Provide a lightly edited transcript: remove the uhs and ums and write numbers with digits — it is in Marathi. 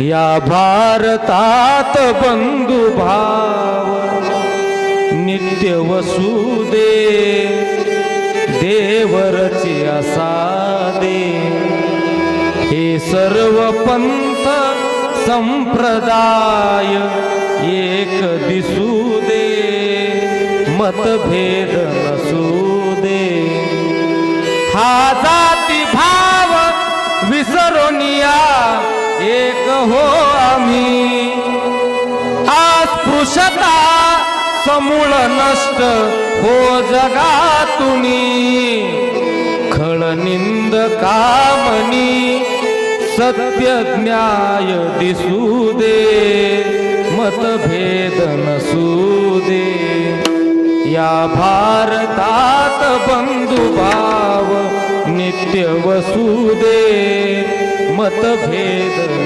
या भारतात बंधुभाव नित्य वसुदे देवरची असादे। हे सर्व पंथ संप्रदाय एक दिसू दे, मतभेद नसू दे। हा जाती भाव विसरोनिया एक हो आम्ही। अस्पृश्यता समूळ नष्ट हो जगातुनी। खळनिंद कामनी सत्य न्याय दिसू दे, मतभेद नसू दे। या भारतात बंधुभाव नित्य वसू दे, मतभेद